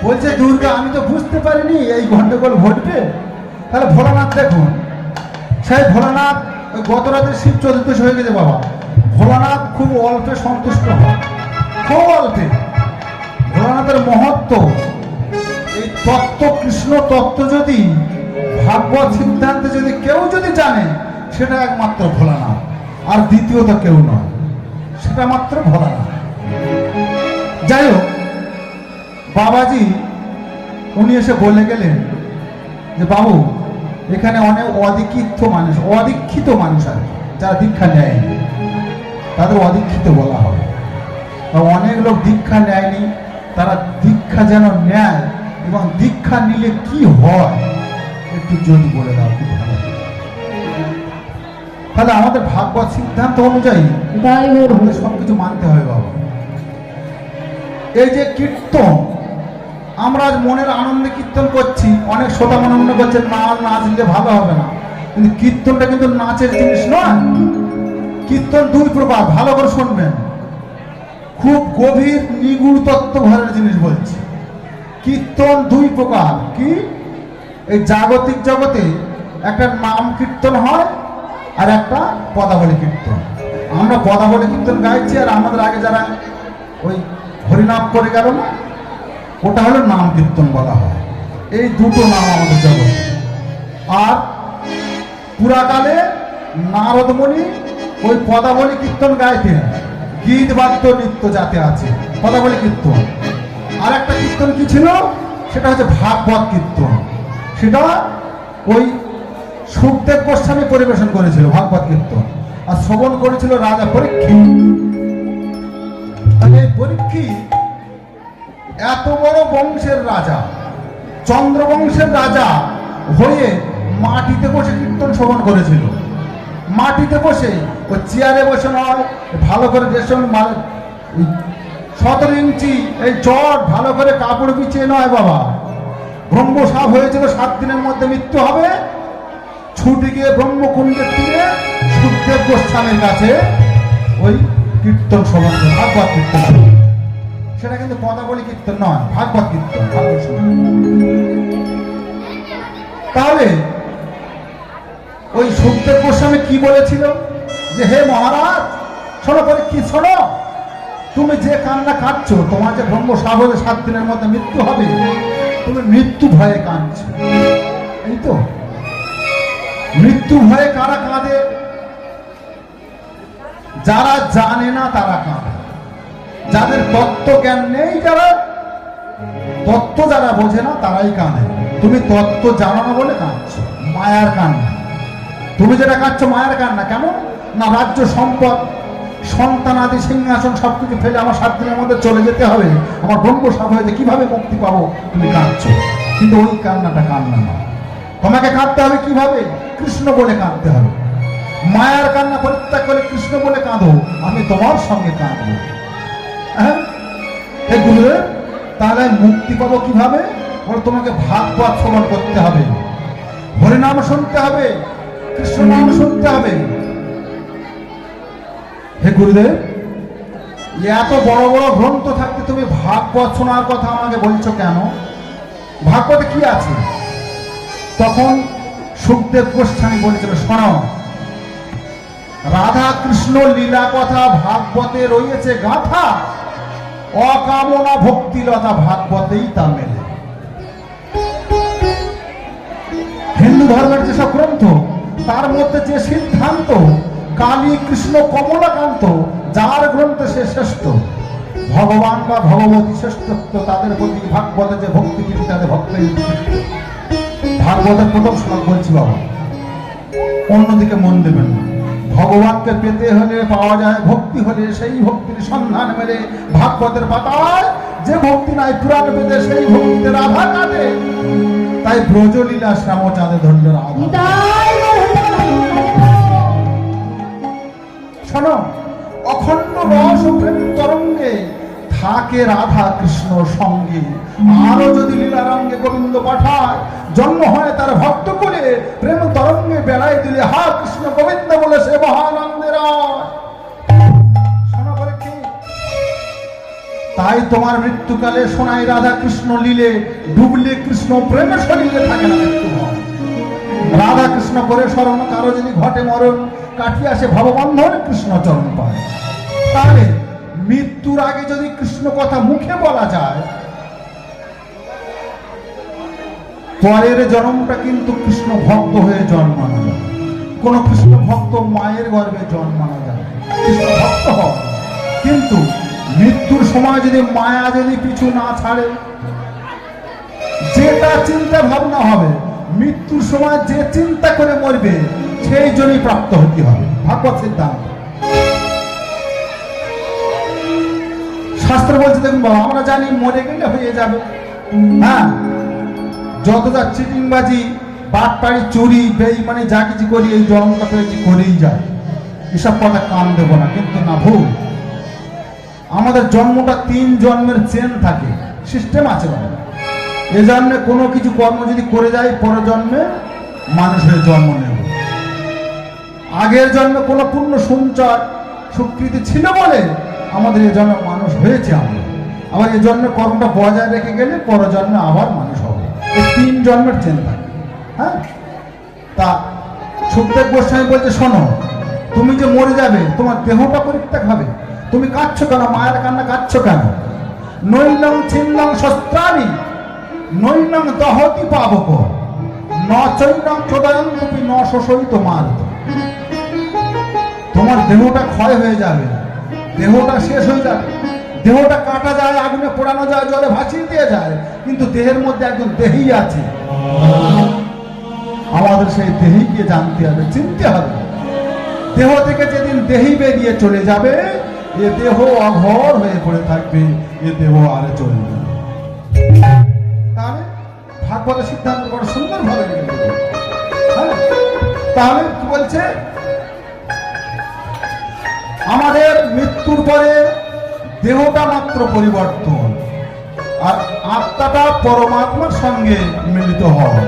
বলছে দুর্গা আমি তো বুঝতে পারিনি এই গন্ডগোল ঘটবে। তাহলে ভোলানাথ দেখুন, সেই ভোলানাথ ওই গত রাতে শিব চতুর্দশী হয়ে গেছে বাবা। ভোলানাথ খুব অল্পে সন্তুষ্ট হয়, খুব অল্পে। ভোলানাথের মহত্ব, এই তত্ত্ব, কৃষ্ণ তত্ত্ব যদি ভাগবত সিদ্ধান্তে যদি কেউ যদি জানে, সেটা একমাত্র ভোলানাথ, আর দ্বিতীয়ত কেউ নয়, সেটা মাত্র ভোলানাথ। যাই হোক, বাবাজি উনি এসে বলে গেলেন যে বাবু এখানে অনেক অদীক্ষিত মানুষ আছে, যারা দীক্ষা নেয়নি, তাদের অদীক্ষিত বলা হয়। অনেক লোক দীক্ষা নেয়নি, তারা দীক্ষা যেন নেয়, এবং দীক্ষা নিলে কি হয় একটু যদি বলে দাও খুব ভালো। তাহলে আমাদের ভাগবত সিদ্ধান্ত অনুযায়ী সবকিছু মানতে হবে বাবা। এই যে কীর্তন, আমরা আজ মনের আনন্দে কীর্তন করছি, অনেক শ্রোতা মনে করছে না নাচলে ভালো হবে না, কিন্তু কীর্তনটা কিন্তু নাচের জিনিস নয়। কীর্তন দুই প্রকার, ভালো করে শুনবেন, খুব গভীর নিগুড় তত্ত্ব ভরের জিনিস বলছি। কীর্তন দুই প্রকার। কি? এই জাগতিক জগতে একটা নাম কীর্তন হয়, আর একটা পদাবলী কীর্তন। আমরা পদাবলী কীর্তন গাইছি, আর আমাদের আগে যারা ওই হরিনাম করে গেল না, ওটা হলো নাম কীর্তন বলা হয়। এই দুটো নাম আমাদের জগতে। আর পুরাকালে নারদমণি ওই পদাবলী কীর্তন গাইতেন, গীত বাদ্য নৃত্য যাতে আছে, পদাবলী কীর্তন। আর একটা কীর্তন কি ছিল, সেটা হচ্ছে ভাগবত কীর্তন। সেটা ওই সুখদেব গোস্বামী পরিবেশন করেছিল ভাগবত কীর্তন, আর শ্রবণ করেছিল রাজা পরীক্ষিত। এই পরীক্ষিত এত বড় বংশের রাজা, চন্দ্রবংশের রাজা হয়ে মাটিতে বসে কীর্তন শ্রবণ করেছিল। মাটিতে বসে, ওই চেয়ারে বসে নয়, ভালো করে রেশম 17 ইঞ্চি এই চট ভালো করে কাপড় বিছিয়ে নয় বাবা। ব্রহ্ম সাপ হয়েছিল, 7 দিনের মধ্যে মৃত্যু হবে। ছুটে গিয়ে ব্রহ্মকুণ্ডের তীরে সুখদেব গোস্বামীর কাছে ওই কীর্তন শ্রবণ করে, ভাগবত কীর্তন। সেটা কিন্তু পদাবলী কীর্তন নয়, ভাগবত কীর্তন। তাহলে ওই সুখদেব গোস্বামী কি বলেছিল, যে হে মহারাজ শোনো, পরীক্ষিত শোনো, তুমি যে কান্না কাঁদছো, তোমার যে ব্রহ্ম সাপ হলে 7 দিনের মধ্যে মৃত্যু হবে, তুমি মৃত্যু ভয়ে কাঁদছো। এই তো মৃত্যু ভয়ে কারা কাঁদে? যারা জানে না তারা কাঁদে, যাদের তত্ত্ব জ্ঞান নেই, যারা তত্ত্ব যারা বোঝে না তারাই কাঁদে। তুমি তত্ত্ব জানো না বলে কাঁদছো, মায়ার কান্না। তুমি যেটা কাঁদছো মায়ার কান্না। কেমন না, রাজ্য সম্পদ, সন্তান আদি, সিংহাসন সবকিছু ফেলে আমার 7 দিনের মধ্যে চলে যেতে হবে, আমার ব্রহ্ম সাপ হয়েছে, কিভাবে মুক্তি পাবো, তুমি কাঁদছো। কিন্তু ওই কান্নাটা কান্না না। তোমাকে কাঁদতে হবে কিভাবে? কৃষ্ণ বলে কাঁদতে হবে। মায়ার কান্না পরিত্যাগ করে কৃষ্ণ বলে কাঁদো, আমি তোমার সঙ্গে কাঁদবো। হ্যাঁ, হে গুরুদেব, তাহলে মুক্তি পাবো কিভাবে? বলে তোমাকে ভাগবত শ্রবণ করতে হবে, হরিনাম শুনতে হবে, কৃষ্ণ নাম শুনতে হবে। হে গুরুদেব, এত বড় বড় গ্রন্থ থাকতে তুমি ভাগবত শোনার কথা আমাকে বলছো কেন? ভাগবতে কি আছে? তখন সুখদেব গোস্বামী বলেছিল, শোনো, রাধা কৃষ্ণ লীলা কথা ভাগবতে রয়েছে গাথা, অকামনা ভক্তিলতা ভাগবতেই তা মেলে। হিন্দু ধর্মের যেসব গ্রন্থ, তার মধ্যে যে সিদ্ধান্ত, কালী কৃষ্ণ কমলাকান্ত, যার গ্রন্থে সে শ্রেষ্ঠ, ভগবান বা ভগবতী শ্রেষ্ঠত্ব, তাদের প্রতি ভাগবতে যে ভক্তি, তাদের ভক্তের ভাগবতের প্রথম শ্লোক বলছি বাবা, অন্যদিকে মন দেবেন না। ভগবানকে পেতে হলে পাওয়া যায় ভক্তি, হলে সেই ভক্তির সন্ধান মেলে ভাগবতের পাতায়। যে ভক্তি নাই পুরাণ বেদে, সেই ভক্তিতে রাধা কাটে। তাই ব্রজলীলা শ্যামচাঁদে ধরল রাধা। শোনো, অখণ্ড রস প্রেম তরঙ্গে থাকে রাধা কৃষ্ণ সঙ্গে। আরো যদি লীলা রঙ্গে গোবিন্দ পাঠায়, জন্ম হয় তার ভক্ত করে, প্রেম তরঙ্গে বেড়াই দিলে হা কৃষ্ণ গোবিন্দ বলে সে মহানন্দের। শোনো বলে কি তাই তোমার মৃত্যুকালে শোনাই রাধা কৃষ্ণ লীলে, ডুবলে কৃষ্ণ প্রেমে শরীরে থাকে না মৃত্যু হয়। রাধা কৃষ্ণ করে স্মরণ কারো যদি ঘটে মরণ, কাটিয়ে আসে ভববন্ধন কৃষ্ণ চরণ পায়। তাহলে মৃত্যুর আগে যদি কৃষ্ণ কথা মুখে বলা যায়, পরের জন্মটা কিন্তু কৃষ্ণ ভক্ত হয়ে জন্মানো যায়। কোন কৃষ্ণ ভক্ত মায়ের গর্ভে জন্মানো যায়, কৃষ্ণ ভক্ত হয়। কিন্তু মৃত্যুর সময় যদি মায়া যদি পিছু না ছাড়ে, যেটা চিন্তা ভাবনা হবে মৃত্যুর সময় যে চিন্তা করে মরবে সেই জন্যই প্রাপ্ত হতে হবে, ভাগবত সিদ্ধান্ত। শাস্ত্র বলছে দেখুন বাবা, আমরা জানি মরে গেলে হয়ে যাবে, হ্যাঁ, যত যা চিটিংবাজি বাটপাড়ি চুরি বেঈমানি যা কিছু করি এই জন্মটা পেয়েছি করেই যায়, এসব কথা কান দেবো না। কিন্তু না, ভুল। আমাদের জন্মটা 3 জন্মের চেন থাকে, সিস্টেম আছে বাবা। এ জন্মে কোনো কিছু কর্ম যদি করে যায় পরের জন্মে মানুষ হয়ে জন্ম নেব। আগের জন্মে কোনো পূর্ণ সঞ্চয় স্বীকৃতি ছিল বলে আমাদের এ জন্মে মানুষ হয়েছে। আমরা আবার এ জন্মে কর্মটা বজায় রেখে গেলে পরের জন্মে আবার মানুষ হবে। এই 3 জন্মের চেন থাকে, হ্যাঁ। তা সুখদেব গোস্বামী বলছে, শোনো, তুমি যে মরে যাবে তোমার দেহটা পরিত্যাগ হবে। তুমি কাঁদছো কেন? মায়ের কান্না কাঁদছো কেন? নৈলং ছিন্নং শস্ত্রাণি নৈলং দহতি পাবক ন চৈনং চোদয়ং তুমি ন শোষই তোমার। তোমার দেহটা ক্ষয় হয়ে যাবে, দেহটা শেষ হয়ে যাবে। দেহটা কাটা যায়, আগুনে পোড়ানো যায়, জলে ভাসিয়ে দিয়ে যায়, কিন্তু দেহের মধ্যে একজন দেহী আছে। আমাদের সেই দেহীকে জানতে হবে, চিনতে হবে। দেহ থেকে যেদিন দেহী বেরিয়ে চলে যাবে, এ দেহ অঘর হয়ে পড়ে থাকবে, এ দেহ আর চলবে না। তাহলে ভাগবতের সিদ্ধান্ত বড় সুন্দর ভাবে লিখে, হ্যাঁ। তাহলে কি বলছে, আমাদের মৃত্যুর পরে দেহটা মাত্র পরিবর্তন, আর আত্মাটা পরমাত্মার সঙ্গে মিলিত হয়।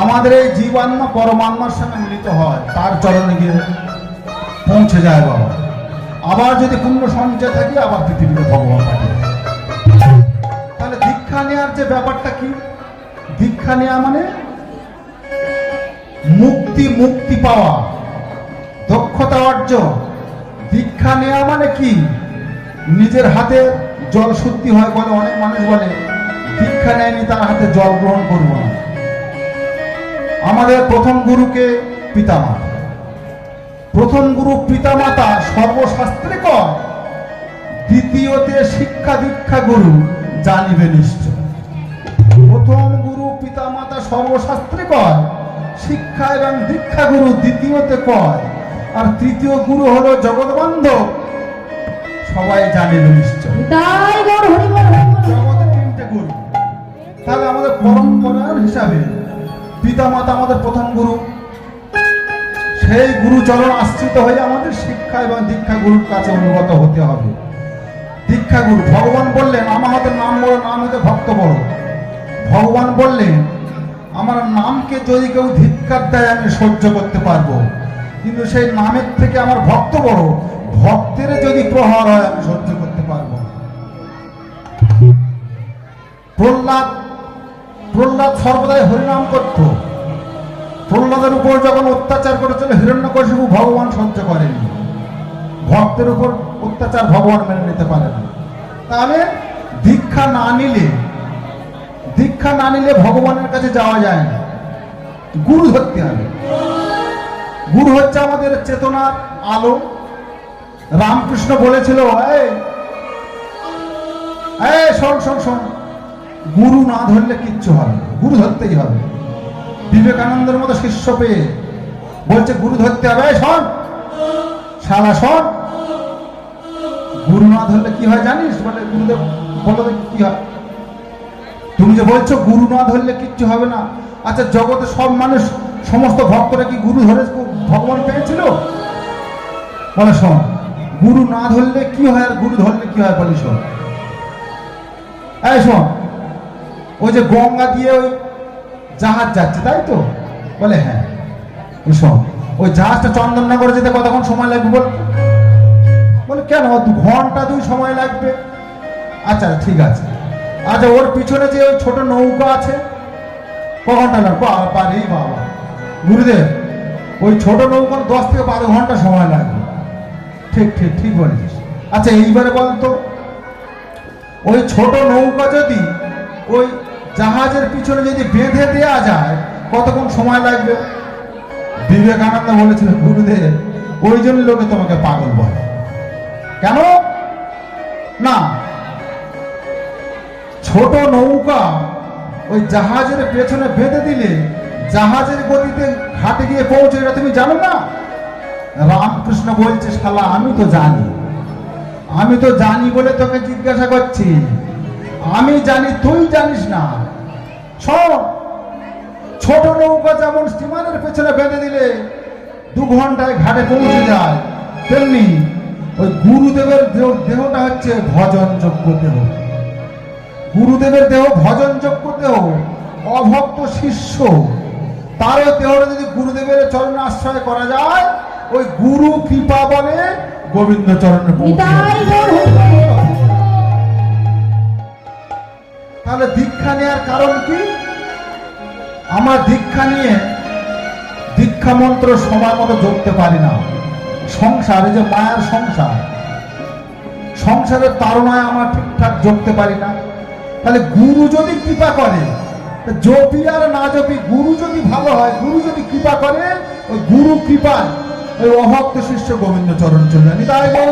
আমাদের এই জীবাত্মা পরমাত্মার সঙ্গে মিলিত হয়, তার চরণে গিয়ে পৌঁছে যায় বাবা। আবার যদি পূর্ণ সঞ্চয় থাকি আবার পৃথিবীতে ভগবান পাঠিয়ে। তাহলে দীক্ষা নেওয়ার যে ব্যাপারটা কি, দীক্ষা নেওয়া মানে মুক্তি পাওয়া, দক্ষতা অর্জন। দীক্ষা নেওয়া মানে কি, নিজের হাতে জল শুদ্ধি হয় বলে অনেক মানুষ বলে দীক্ষা নেয়নি তার হাতে জল গ্রহণ করব না। আমাদের প্রথম গুরুকে পিতামাতা, প্রথম গুরু পিতামাতা সর্বশাস্ত্রে কয়, দ্বিতীয়তে শিক্ষা দীক্ষা গুরু জানিবে নিশ্চয়। প্রথম গুরু পিতামাতা সর্বশাস্ত্রে কয়, শিক্ষা এবং দীক্ষা গুরু দ্বিতীয়তে কয়, আর তৃতীয় গুরু হলো জগৎবান্ধব, সবাই জানিবে নিশ্চয়। জগতের 3টে গুরু। তাহলে আমাদের পরম্পরার হিসাবে পিতামাতা আমাদের প্রথম গুরু, সেই গুরু চরণ আশ্রিত হয়ে আমাদের শিক্ষা এবং দীক্ষা গুরুর কাছে অনুগত হতে হবে। দীক্ষা গুরু, ভগবান বললেন আমার হাতে নাম বড়, নাম হতে ভক্ত বড়। ভগবান বললেন আমার নামকে যদি কেউ ধিক্কার দেয় আমি সহ্য করতে পারবো, কিন্তু সেই নামের থেকে আমার ভক্ত বড়, ভক্তের যদি প্রহার হয় আমি সহ্য করতে পারবো। প্রহ্লাদ সর্বদাই হরিনাম করত। প্রহ্লাদের উপর যখন অত্যাচার করেছিল হিরণ্যকশিপু, ভগবান সহ্য করেনি। ভক্তের উপর অত্যাচার ভগবান মেনে নিতে পারে না। তাহলে দীক্ষা না নিলে ভগবানের কাছে যাওয়া যায় না। গুরু ধরতে হবে। গুরু হচ্ছে আমাদের চেতনার আলো। রামকৃষ্ণ বলেছিল, শোন, গুরু না ধরলে কিচ্ছু হবে, গুরু ধরতেই হবে। বিবেকানন্দের মতো শিষ্য পেয়ে বলছে গুরু ধরতে হবে, শোন শালা শোন, গুরু না ধরলে কি হয় জানিস? বলে গুরুদেব বলো কি হয়? তুমি যে বলছো গুরু না ধরলে কিচ্ছু হবে না, আচ্ছা জগতে সব মানুষ সমস্ত ভক্তরা কি গুরু ধরে ভগবান পেয়েছিল? বলে শোন, গুরু না ধরলে কি হয় আর গুরু ধরলে কি হয় বলি শোন। শোন, ওই যে গঙ্গা দিয়ে ওই জাহাজ যাচ্ছে তাই তো? বলে হ্যাঁ। শোন, ওই জাহাজটা চন্দননগরে যেতে কতক্ষণ সময় লাগবে বল? বলে কেন 2 ঘন্টা সময় লাগবে। আচ্ছা ঠিক আছে। আচ্ছা ওর পিছনে যে ওই ছোট নৌকা আছে কখনটা না পারি বাবা গুরুদেব, ওই ছোট নৌকার 10 থেকে 12 ঘন্টা সময় লাগবে। ঠিক ঠিক ঠিক বলেছিস। আচ্ছা এইবারে বলতো, ওই ছোট নৌকা যদি ওই জাহাজের পিছনে যদি বেঁধে দেওয়া যায় কতক্ষণ সময় লাগবে? বিবেকানন্দ বলেছিল গুরুদেব, ওই জন্য লোকে তোমাকে পাগল বলে। কেন না, ছোট নৌকা ওই জাহাজের পেছনে বেঁধে দিলে জাহাজের গতিতে ঘাটে গিয়ে পৌঁছে, এটা তুমি জানো না? রামকৃষ্ণ বলছে শালা আমি তো জানি, আমি তো জানি বলে তোকে জিজ্ঞাসা করছি। আমি জানি তুই জানিস না। শোন, ছোট নৌকা যেমন স্টিমারের পেছনে বেঁধে দিলে 2 ঘন্টায় ঘাটে পৌঁছে যায়, তেমনি ওই গুরুদেবের দেহটা হচ্ছে ভজনযোগ্য দেহ। গুরুদেবের দেহ ভজনযোগ্য দেহ। অভক্ত শিষ্য তারও দেহটা যদি গুরুদেবের চরণে আশ্রয় করা যায়, ওই গুরু কৃপা বলে গোবিন্দ চরণে পৌঁছে। তাহলে দীক্ষা নেওয়ার কারণ কি? আমরা দীক্ষা নিয়ে দীক্ষা মন্ত্র সময় মতো জপতে পারি না। সংসারে যে মায়ার সংসার, সংসারের তাড়নায় আমরা ঠিকঠাক জপতে পারি না। তাহলে গুরু যদি কৃপা করে, জপি আর না জপি, গুরু যদি ভালো হয়, গুরু যদি কৃপা করে, ওই গুরু কৃপায় ওই অভক্ত শিষ্য গোবিন্দ চরণ চলে যান। তাই বল